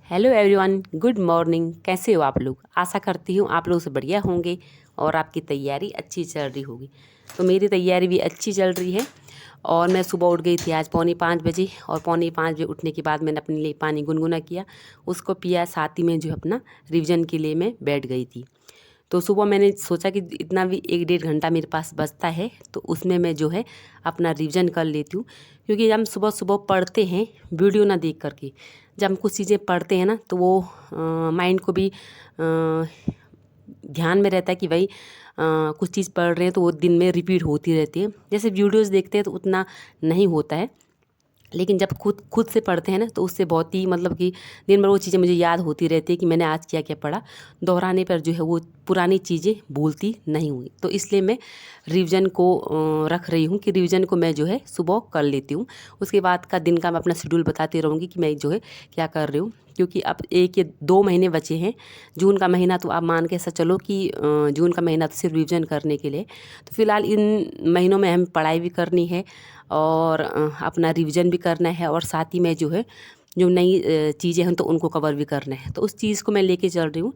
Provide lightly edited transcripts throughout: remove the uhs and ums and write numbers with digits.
Hello everyone, good morning. कैसे हो आप लोग? आशा करती हूँ आप लोग से बढ़िया होंगे और आपकी तैयारी अच्छी चल रही होगी। तो मेरी तैयारी भी अच्छी चल रही है। और मैं सुबह उठ गई थी आज 4:45 बजे, और 4:45 बजे उठने के बाद मैंने अपने लिए पानी गुनगुना किया, उसको पिया, साथ ही में जो है अपना रिवीजन के लिए मैं बैठ गई थी। तो सुबह मैंने सोचा कि इतना भी 1-1.5 घंटा मेरे पास बचता है, तो उसमें मैं जो है अपना रिवीजन कर लेती हूँ। क्योंकि हम सुबह सुबह पढ़ते हैं वीडियो ना देख करके, जब हम कुछ चीज़ें पढ़ते हैं ना तो वो माइंड को भी ध्यान में रहता है कि भाई कुछ चीज़ पढ़ रहे हैं तो वो दिन में रिपीट होती रहती है। जैसे वीडियोज़ देखते हैं तो उतना नहीं होता है, लेकिन जब खुद खुद से पढ़ते हैं ना तो उससे बहुत ही मतलब कि दिन भर वो चीज़ें मुझे याद होती रहती है कि मैंने आज क्या क्या पढ़ा। दोहराने पर जो है वो पुरानी चीज़ें भूलती नहीं हुई। तो इसलिए मैं रिवीजन को रख रही हूँ कि रिवीजन को मैं जो है सुबह कर लेती हूँ। उसके बाद का दिन का मैं अपना शेड्यूल बताती रहूँगी कि मैं जो है क्या कर रही हूँ। क्योंकि अब 1 या 2 महीने बचे हैं। जून का महीना तो आप मान के ऐसा चलो कि जून का महीना तो सिर्फ रिवीजन करने के लिए। तो फिलहाल इन महीनों में हमें पढ़ाई भी करनी है और अपना रिवीजन भी करना है, और साथ ही में जो है जो नई चीज़ें हैं तो उनको कवर भी करना है। तो उस चीज़ को मैं लेके चल रही हूँ।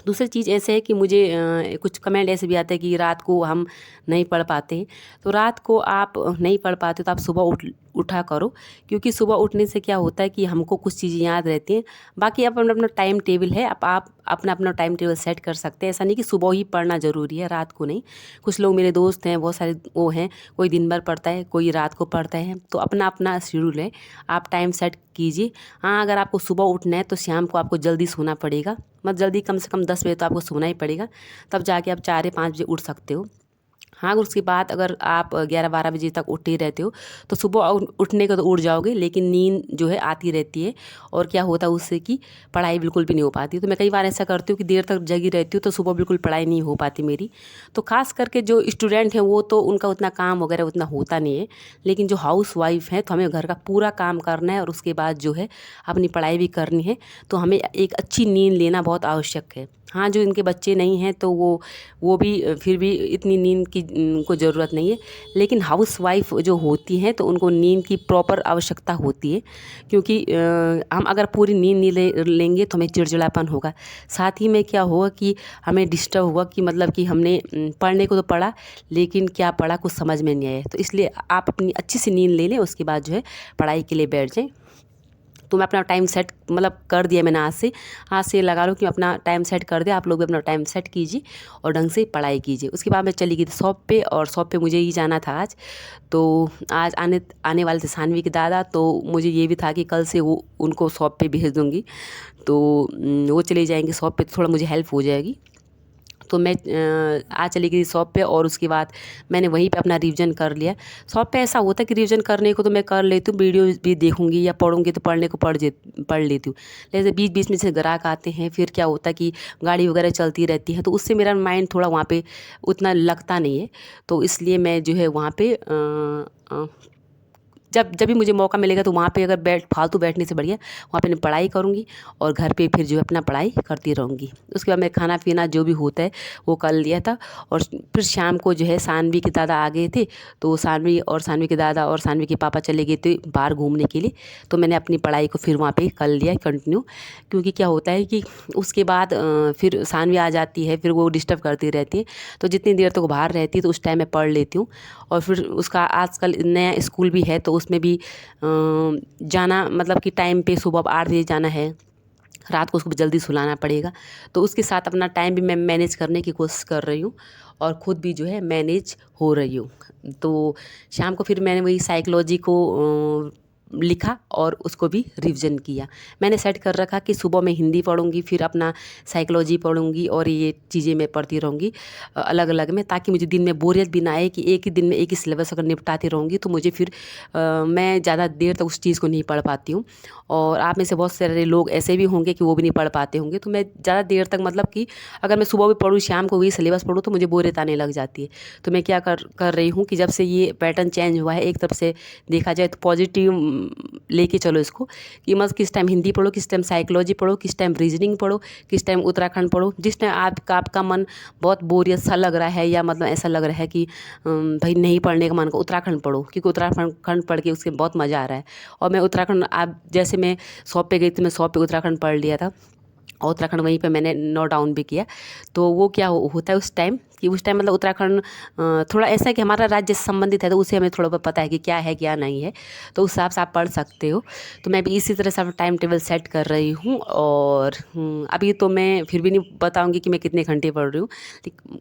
दूसरी चीज़ ऐसे है कि मुझे कुछ कमेंट ऐसे भी आते हैं कि रात को हम नहीं पढ़ पाते हैं। तो रात को आप नहीं पढ़ पाते तो आप सुबह उठा करो। क्योंकि सुबह उठने से क्या होता है कि हमको कुछ चीज़ें याद रहती हैं। बाकी अपना अपना टाइम टेबल है, आप अपना अपना टाइम टेबल सेट कर सकते हैं। ऐसा नहीं कि सुबह ही पढ़ना ज़रूरी है, रात को नहीं। कुछ लोग मेरे दोस्त हैं, बहुत सारे वो हैं, कोई दिन भर पढ़ता है, कोई रात को पढ़ता है। तो अपना अपना शेड्यूल है, आप टाइम सेट कीजिए। हाँ, अगर आपको सुबह उठना है तो शाम को आपको जल्दी सोना पड़ेगा। मतलब जल्दी, कम से कम 10 बजे तो आपको सोना ही पड़ेगा, तब जाके आप 4 या 5 बजे उठ सकते हो। हाँ, उसके बाद अगर आप 11-12 बजे तक उठते ही रहते हो तो सुबह उठने को तो उठ जाओगे, लेकिन नींद जो है आती रहती है। और क्या होता है उससे कि पढ़ाई बिल्कुल भी नहीं हो पाती। तो मैं कई बार ऐसा करती हूँ कि देर तक जगी रहती हूँ तो सुबह बिल्कुल पढ़ाई नहीं हो पाती मेरी। तो ख़ास करके जो स्टूडेंट हैं वो तो उनका उतना काम वगैरह उतना होता नहीं है, लेकिन जो हाउस वाइफ हैं तो हमें घर का पूरा काम करना है और उसके बाद जो है अपनी पढ़ाई भी करनी है। तो हमें एक अच्छी नींद लेना बहुत आवश्यक है। हाँ, जो इनके बच्चे नहीं हैं तो वो भी फिर भी इतनी नींद की उनको ज़रूरत नहीं है। लेकिन हाउसवाइफ जो होती हैं तो उनको नींद की प्रॉपर आवश्यकता होती है। क्योंकि हम अगर पूरी नींद नहीं लेंगे तो हमें चिड़चिड़ापन होगा। साथ ही में क्या होगा कि हमें डिस्टर्ब होगा कि मतलब कि हमने पढ़ने को तो पढ़ा, लेकिन क्या पढ़ा कुछ समझ में नहीं आया। तो इसलिए आप अपनी अच्छी सी नींद ले लें, उसके बाद जो है पढ़ाई के लिए बैठ जाएँ। तो मैं अपना टाइम सेट मतलब कर दिया मैंने आज से लगा लो कि अपना टाइम सेट कर दिया। आप लोग भी अपना टाइम सेट कीजिए और ढंग से पढ़ाई कीजिए। उसके बाद मैं चली गई थी शॉप पे, और शॉप पे मुझे ही जाना था आज। तो आज आने आने वाले थे सानवी के दादा, तो मुझे ये भी था कि कल से वो उनको शॉप पे भेज दूँगी। तो वो चले जाएंगे शॉप पे, तो थोड़ा मुझे हेल्प हो जाएगी। तो मैं आज चली गई शॉप पे, और उसके बाद मैंने वहीं पे अपना रिवीजन कर लिया। शॉप पे ऐसा होता है कि रिवीजन करने को तो मैं कर लेती हूँ, वीडियो भी देखूँगी या पढ़ूँगी तो पढ़ने को पढ़ लेती हूँ। जैसे बीच बीच में से ग्राहक आते हैं, फिर क्या होता है कि गाड़ी वगैरह चलती रहती है, तो उससे मेरा माइंड थोड़ा वहाँ पे उतना लगता नहीं है। तो इसलिए मैं जो है वहाँ पे जब जब भी मुझे मौका मिलेगा तो वहाँ पे अगर फालतू बैठने से बढ़िया वहाँ पे मैं पढ़ाई करूँगी, और घर पे फिर जो है अपना पढ़ाई करती रहूँगी। उसके बाद मैं खाना पीना जो भी होता है वो कर लिया था। और फिर शाम को जो है सानवी के दादा आ गए थे, तो सानवी के दादा और सानवी के पापा चले गए थे बाहर घूमने के लिए। तो मैंने अपनी पढ़ाई को फिर वहाँ पे कर लिया कंटिन्यू। क्योंकि क्या होता है कि उसके बाद फिर सानवी आ जाती है, फिर वो डिस्टर्ब करती रहती है। तो जितनी देर तक वो बाहर रहती है तो उस टाइम मैं पढ़ लेती हूँ। और फिर उसका आजकल नया स्कूल भी है, तो उसमें भी जाना मतलब कि टाइम पे सुबह 8 बजे जाना है, रात को उसको जल्दी सुलाना पड़ेगा। तो उसके साथ अपना टाइम भी मैं मैनेज करने की कोशिश कर रही हूँ, और ख़ुद भी जो है मैनेज हो रही हूँ। तो शाम को फिर मैंने वही साइकोलॉजी को लिखा और उसको भी रिवीजन किया। मैंने सेट कर रखा कि सुबह मैं हिंदी पढ़ूंगी, फिर अपना साइकोलॉजी पढ़ूंगी, और ये चीज़ें मैं पढ़ती रहूँगी अलग अलग में, ताकि मुझे दिन में बोरियत भी ना आए कि एक ही दिन में एक ही सिलेबस अगर निपटाती रहूँगी तो मुझे फिर मैं ज़्यादा देर तक उस चीज़ को नहीं पढ़ पाती हूँ। और आप में से बहुत सारे लोग ऐसे भी होंगे कि वो भी नहीं पढ़ पाते होंगे। तो मैं ज़्यादा देर तक मतलब कि अगर मैं सुबह भी पढ़ूँ शाम को वही सिलेबस पढ़ूँ तो मुझे बोरियत आने लग जाती है। तो मैं क्या कर रही हूँ कि जब से ये पैटर्न चेंज हुआ है, एक तरफ से देखा जाए तो पॉजिटिव लेके चलो इसको कि मत किस टाइम हिंदी पढ़ो, किस टाइम साइकोलॉजी पढ़ो, किस टाइम रीजनिंग पढ़ो, किस टाइम उत्तराखंड पढ़ो। जिस टाइम आपका मन बहुत बोरियत सा लग रहा है या मतलब ऐसा लग रहा है कि भाई नहीं पढ़ने का मन को, उत्तराखंड पढ़ो, क्योंकि उत्तराखंड पढ़ के उसके बहुत मज़ा आ रहा है। और मैं उत्तराखंड, आप जैसे मैं शॉप पे गई थी, मैं शॉप पे उत्तराखंड पढ़ लिया था और उत्तराखंड वहीं पे मैंने नोट डाउन भी किया। तो वो क्या होता है उस टाइम कि उस टाइम मतलब उत्तराखंड थोड़ा ऐसा है कि हमारा राज्य से संबंधित है, तो उससे हमें थोड़ा बहुत पता है कि क्या है क्या नहीं है, तो उस हिसाब से आप पढ़ सकते हो। तो मैं भी इसी तरह से टाइम टेबल सेट कर रही हूँ। और अभी तो मैं फिर भी नहीं बताऊँगी कि मैं कितने घंटे पढ़ रही हूँ,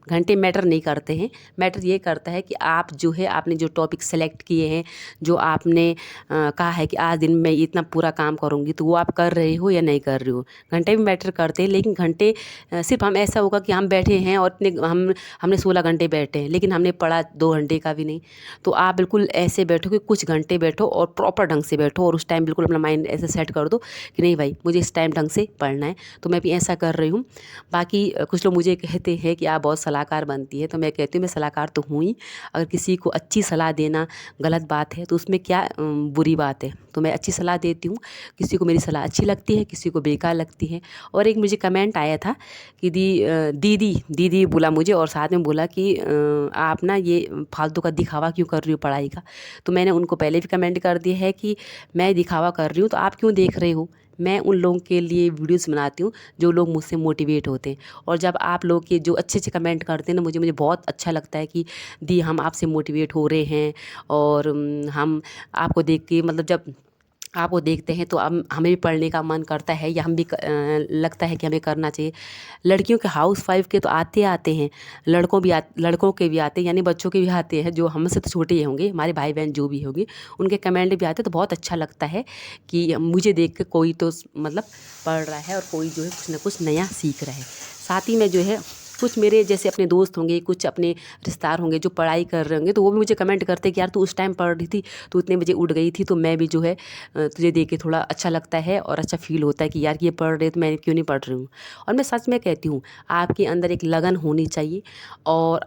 घंटे मैटर नहीं करते हैं। मैटर ये करता है कि आप जो है आपने जो टॉपिक सेलेक्ट किए हैं, जो आपने कहा है कि आज दिन में इतना पूरा काम करूँगी, तो वो आप कर रहे हो या नहीं कर रहे हो। घंटे भी मैटर करते हैं, लेकिन घंटे सिर्फ हम ऐसा होगा कि हम बैठे हैं और इतने हमने 16 घंटे बैठे हैं, लेकिन हमने पढ़ा 2 घंटे का भी नहीं। तो आप बिल्कुल ऐसे बैठो कि कुछ घंटे बैठो और प्रॉपर ढंग से बैठो, और उस टाइम बिल्कुल अपना माइंड ऐसे सेट कर दो कि नहीं भाई मुझे इस टाइम ढंग से पढ़ना है। तो मैं भी ऐसा कर रही हूँ। बाकी कुछ लोग मुझे कहते हैं कि आप बहुत सलाहकार बनती है, तो मैं कहती हूँ मैं सलाहकार तो हूँ ही। अगर किसी को अच्छी सलाह देना गलत बात है तो उसमें क्या बुरी बात है। तो मैं अच्छी सलाह देती हूँ, किसी को मेरी सलाह अच्छी लगती है, किसी को बेकार लगती है। और एक मुझे कमेंट आया था कि दीदी बोला मुझे, और साथ में बोला कि आप ना ये फालतू का दिखावा क्यों कर रही हो पढ़ाई का। तो मैंने उनको पहले भी कमेंट कर दिया है कि मैं दिखावा कर रही हूँ तो आप क्यों देख रहे हो। मैं उन लोगों के लिए वीडियोस बनाती हूँ जो लोग मुझसे मोटिवेट होते हैं। और जब आप लोग के जो अच्छे अच्छे कमेंट करते हैं ना, मुझे बहुत अच्छा लगता है कि दी हम आपसे मोटिवेट हो रहे हैं। और हम आपको देख के मतलब जब आपको देखते हैं तो हमें भी पढ़ने का मन करता है, या हम भी लगता है कि हमें करना चाहिए। लड़कियों के हाउसवाइफ के तो आते हैं, लड़कों के भी आते हैं, यानी बच्चों के भी आते हैं, जो हमसे तो छोटे ही होंगे, हमारे भाई बहन जो भी होंगे, उनके कमेंट भी आते हैं। तो बहुत अच्छा लगता है कि मुझे देख के कोई तो मतलब पढ़ रहा है और कोई जो है कुछ ना कुछ नया सीख रहा है। साथ ही में जो है कुछ मेरे जैसे अपने दोस्त होंगे, कुछ अपने रिश्तेदार होंगे जो पढ़ाई कर रहे होंगे, तो वो भी मुझे कमेंट करते हैं कि यार तू उस टाइम पढ़ रही थी, तो इतने बजे उठ गई थी, तो मैं भी जो है तुझे देख के थोड़ा अच्छा लगता है और अच्छा फील होता है कि यार ये पढ़ रहे तो मैं क्यों नहीं पढ़ रही हूँ। और मैं सच में कहती हूँ आपके अंदर एक लगन होनी चाहिए, और